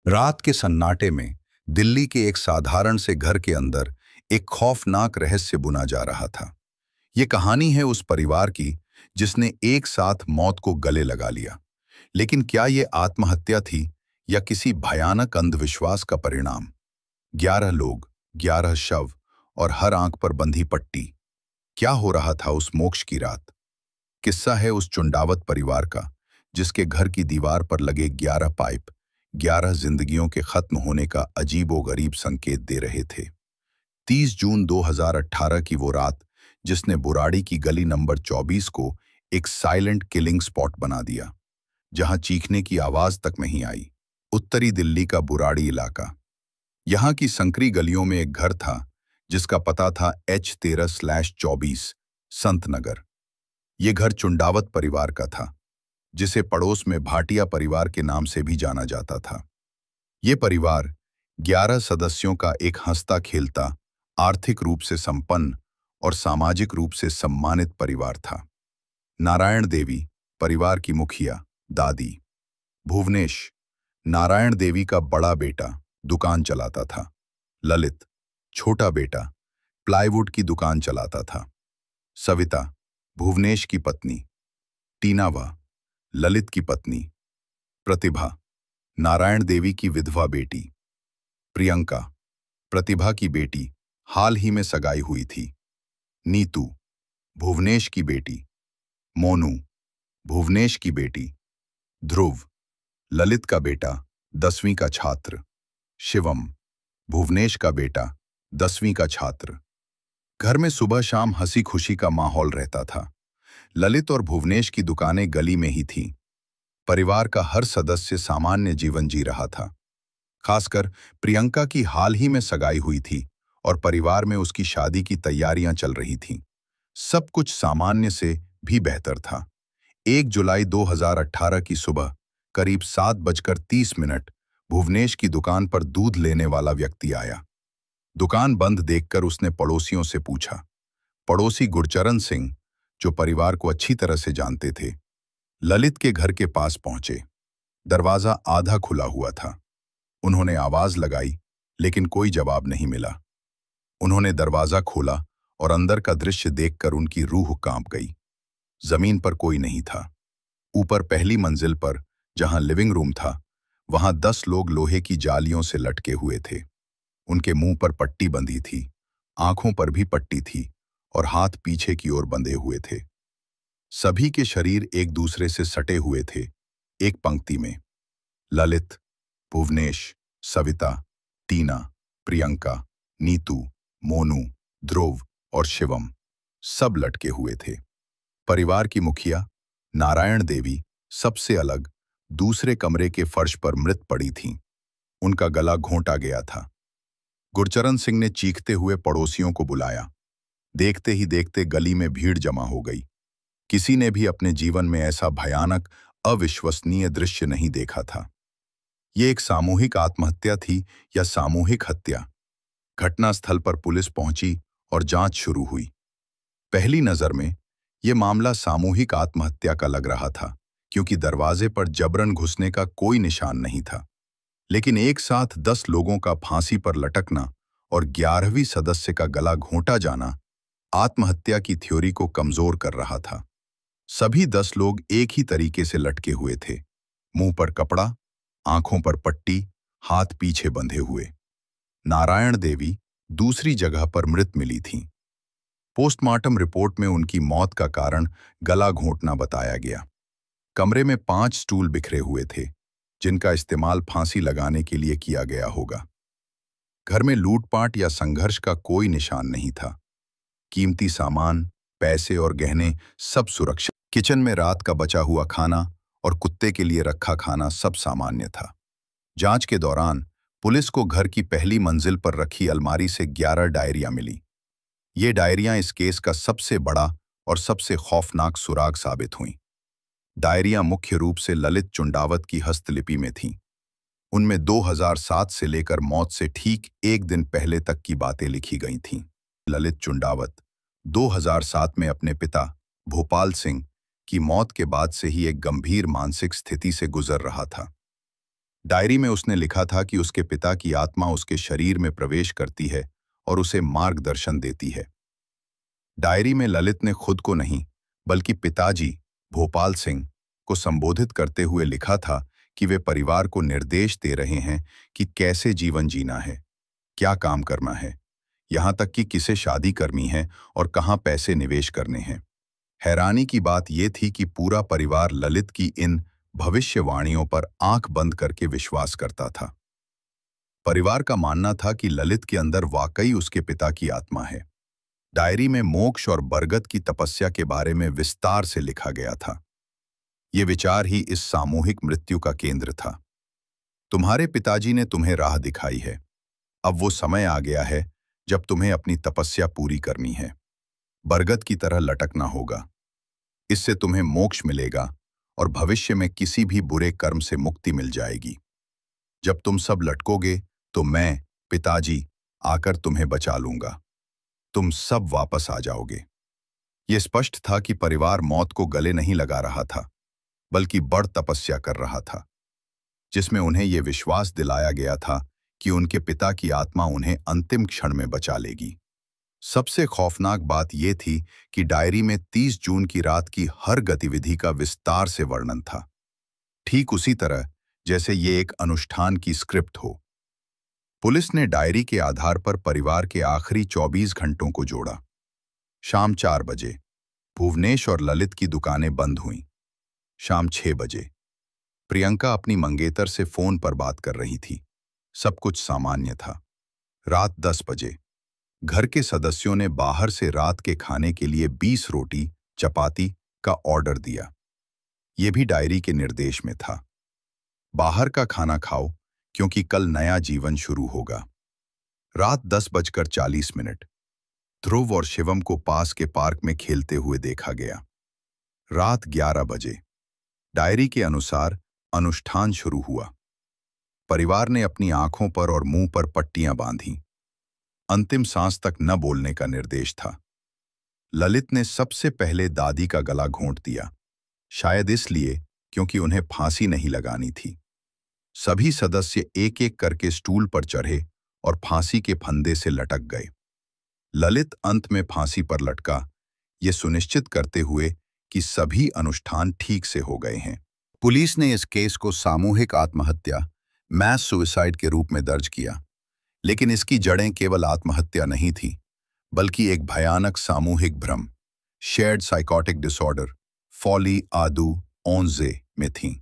रात के सन्नाटे में दिल्ली के एक साधारण से घर के अंदर एक खौफनाक रहस्य बुना जा रहा था। ये कहानी है उस परिवार की जिसने एक साथ मौत को गले लगा लिया। लेकिन क्या ये आत्महत्या थी या किसी भयानक अंधविश्वास का परिणाम? 11 लोग, 11 शव और हर आंख पर बंधी पट्टी। क्या हो रहा था उस मोक्ष की रात? किस्सा है उस चुंडावत परिवार का जिसके घर की दीवार पर लगे 11 पाइप 11 जिंदगियों के खत्म होने का अजीबोगरीब संकेत दे रहे थे। 30 जून 2018 की वो रात जिसने बुराड़ी की गली नंबर 24 को एक साइलेंट किलिंग स्पॉट बना दिया, जहां चीखने की आवाज तक नहीं आई। उत्तरी दिल्ली का बुराड़ी इलाका। यहाँ की संकरी गलियों में एक घर था जिसका पता था H13/24 संत नगर। ये घर चुंडावत परिवार का था, जिसे पड़ोस में भाटिया परिवार के नाम से भी जाना जाता था। ये परिवार 11 सदस्यों का एक हंसता खेलता, आर्थिक रूप से संपन्न और सामाजिक रूप से सम्मानित परिवार था। नारायण देवी परिवार की मुखिया दादी। भुवनेश नारायण देवी का बड़ा बेटा दुकान चलाता था। ललित छोटा बेटा प्लाईवुड की दुकान चलाता था। सविता भुवनेश की पत्नी। टीनावा ललित की पत्नी। प्रतिभा नारायण देवी की विधवा बेटी। प्रियंका प्रतिभा की बेटी, हाल ही में सगाई हुई थी। नीतू भुवनेश की बेटी। मोनू भुवनेश की बेटी। ध्रुव ललित का बेटा, 10वीं का छात्र। शिवम भुवनेश का बेटा, 10वीं का छात्र। घर में सुबह शाम हंसी खुशी का माहौल रहता था। ललित और भुवनेश की दुकानें गली में ही थीं। परिवार का हर सदस्य सामान्य जीवन जी रहा था। खासकर प्रियंका की हाल ही में सगाई हुई थी और परिवार में उसकी शादी की तैयारियां चल रही थीं। सब कुछ सामान्य से भी बेहतर था। 1 जुलाई 2018 की सुबह करीब 7:30 भुवनेश की दुकान पर दूध लेने वाला व्यक्ति आया। दुकान बंद देखकर उसने पड़ोसियों से पूछा। पड़ोसी गुरचरण सिंह, जो परिवार को अच्छी तरह से जानते थे, ललित के घर के पास पहुंचे। दरवाजा आधा खुला हुआ था। उन्होंने आवाज लगाई, लेकिन कोई जवाब नहीं मिला। उन्होंने दरवाजा खोला और अंदर का दृश्य देखकर उनकी रूह कांप गई। जमीन पर कोई नहीं था। ऊपर पहली मंजिल पर, जहां लिविंग रूम था, वहां 10 लोग लोहे की जालियों से लटके हुए थे। उनके मुंह पर पट्टी बंधी थी, आंखों पर भी पट्टी थी और हाथ पीछे की ओर बंधे हुए थे। सभी के शरीर एक दूसरे से सटे हुए थे, एक पंक्ति में। ललित, भुवनेश, सविता, टीना, प्रियंका, नीतू, मोनू, ध्रुव और शिवम सब लटके हुए थे। परिवार की मुखिया नारायण देवी सबसे अलग दूसरे कमरे के फर्श पर मृत पड़ी थीं। उनका गला घोंटा गया था। गुरचरण सिंह ने चीखते हुए पड़ोसियों को बुलाया। देखते ही देखते गली में भीड़ जमा हो गई। किसी ने भी अपने जीवन में ऐसा भयानक, अविश्वसनीय दृश्य नहीं देखा था। ये एक सामूहिक आत्महत्या थी या सामूहिक हत्या? घटनास्थल पर पुलिस पहुंची और जांच शुरू हुई। पहली नजर में यह मामला सामूहिक आत्महत्या का लग रहा था, क्योंकि दरवाजे पर जबरन घुसने का कोई निशान नहीं था। लेकिन एक साथ 10 लोगों का फांसी पर लटकना और 11वीं सदस्य का गला घोंटा जाना आत्महत्या की थ्योरी को कमजोर कर रहा था। सभी 10 लोग एक ही तरीके से लटके हुए थे, मुंह पर कपड़ा, आंखों पर पट्टी, हाथ पीछे बंधे हुए। नारायण देवी दूसरी जगह पर मृत मिली थीं। पोस्टमार्टम रिपोर्ट में उनकी मौत का कारण गला घोंटना बताया गया। कमरे में 5 स्टूल बिखरे हुए थे, जिनका इस्तेमाल फांसी लगाने के लिए किया गया होगा। घर में लूटपाट या संघर्ष का कोई निशान नहीं था। कीमती सामान, पैसे और गहने सब सुरक्षित। किचन में रात का बचा हुआ खाना और कुत्ते के लिए रखा खाना सब सामान्य था। जांच के दौरान पुलिस को घर की पहली मंजिल पर रखी अलमारी से 11 डायरियां मिली। ये डायरियां इस केस का सबसे बड़ा और सबसे खौफनाक सुराग साबित हुईं। डायरियां मुख्य रूप से ललित चुंडावत की हस्तलिपि में थीं। उनमें 2007 से लेकर मौत से ठीक एक दिन पहले तक की बातें लिखी गई थीं। ललित चुंडावत 2007 में अपने पिता भोपाल सिंह की मौत के बाद से ही एक गंभीर मानसिक स्थिति से गुजर रहा था। डायरी में उसने लिखा था कि उसके पिता की आत्मा उसके शरीर में प्रवेश करती है और उसे मार्गदर्शन देती है। डायरी में ललित ने खुद को नहीं, बल्कि पिताजी भोपाल सिंह को संबोधित करते हुए लिखा था कि वे परिवार को निर्देश दे रहे हैं कि कैसे जीवन जीना है, क्या काम करना है, यहाँ तक कि किसे शादी करनी है और कहाँ पैसे निवेश करने हैं। हैरानी की बात यह थी कि पूरा परिवार ललित की इन भविष्यवाणियों पर आंख बंद करके विश्वास करता था। परिवार का मानना था कि ललित के अंदर वाकई उसके पिता की आत्मा है। डायरी में मोक्ष और बरगद की तपस्या के बारे में विस्तार से लिखा गया था। ये विचार ही इस सामूहिक मृत्यु का केंद्र था। तुम्हारे पिताजी ने तुम्हें राह दिखाई है। अब वो समय आ गया है जब तुम्हें अपनी तपस्या पूरी करनी है। बरगद की तरह लटकना होगा। इससे तुम्हें मोक्ष मिलेगा और भविष्य में किसी भी बुरे कर्म से मुक्ति मिल जाएगी। जब तुम सब लटकोगे तो मैं, पिताजी, आकर तुम्हें बचा लूंगा। तुम सब वापस आ जाओगे। ये स्पष्ट था कि परिवार मौत को गले नहीं लगा रहा था, बल्कि बड़ तपस्या कर रहा था, जिसमें उन्हें यह विश्वास दिलाया गया था कि उनके पिता की आत्मा उन्हें अंतिम क्षण में बचा लेगी। सबसे खौफनाक बात यह थी कि डायरी में 30 जून की रात की हर गतिविधि का विस्तार से वर्णन था, ठीक उसी तरह जैसे ये एक अनुष्ठान की स्क्रिप्ट हो। पुलिस ने डायरी के आधार पर परिवार के आखिरी 24 घंटों को जोड़ा। शाम 4 बजे भुवनेश और ललित की दुकानें बंद हुईं। शाम 6 बजे प्रियंका अपनी मंगेतर से फोन पर बात कर रही थी। सब कुछ सामान्य था। रात 10 बजे घर के सदस्यों ने बाहर से रात के खाने के लिए 20 रोटी चपाती का ऑर्डर दिया। ये भी डायरी के निर्देश में था। बाहर का खाना खाओ क्योंकि कल नया जीवन शुरू होगा। रात 10:40 ध्रुव और शिवम को पास के पार्क में खेलते हुए देखा गया। रात 11 बजे डायरी के अनुसार अनुष्ठान शुरू हुआ। परिवार ने अपनी आंखों पर और मुंह पर पट्टियां बांधी। अंतिम सांस तक न बोलने का निर्देश था। ललित ने सबसे पहले दादी का गला घोंट दिया, शायद इसलिए क्योंकि उन्हें फांसी नहीं लगानी थी। सभी सदस्य एक एक करके स्टूल पर चढ़े और फांसी के फंदे से लटक गए। ललित अंत में फांसी पर लटका, ये सुनिश्चित करते हुए कि सभी अनुष्ठान ठीक से हो गए हैं। पुलिस ने इस केस को सामूहिक आत्महत्या, मैस सुसाइड के रूप में दर्ज किया, लेकिन इसकी जड़ें केवल आत्महत्या नहीं थी, बल्कि एक भयानक सामूहिक भ्रम, शेयर्ड साइकोटिक डिसऑर्डर, फॉली आदू ओंजे में थीं।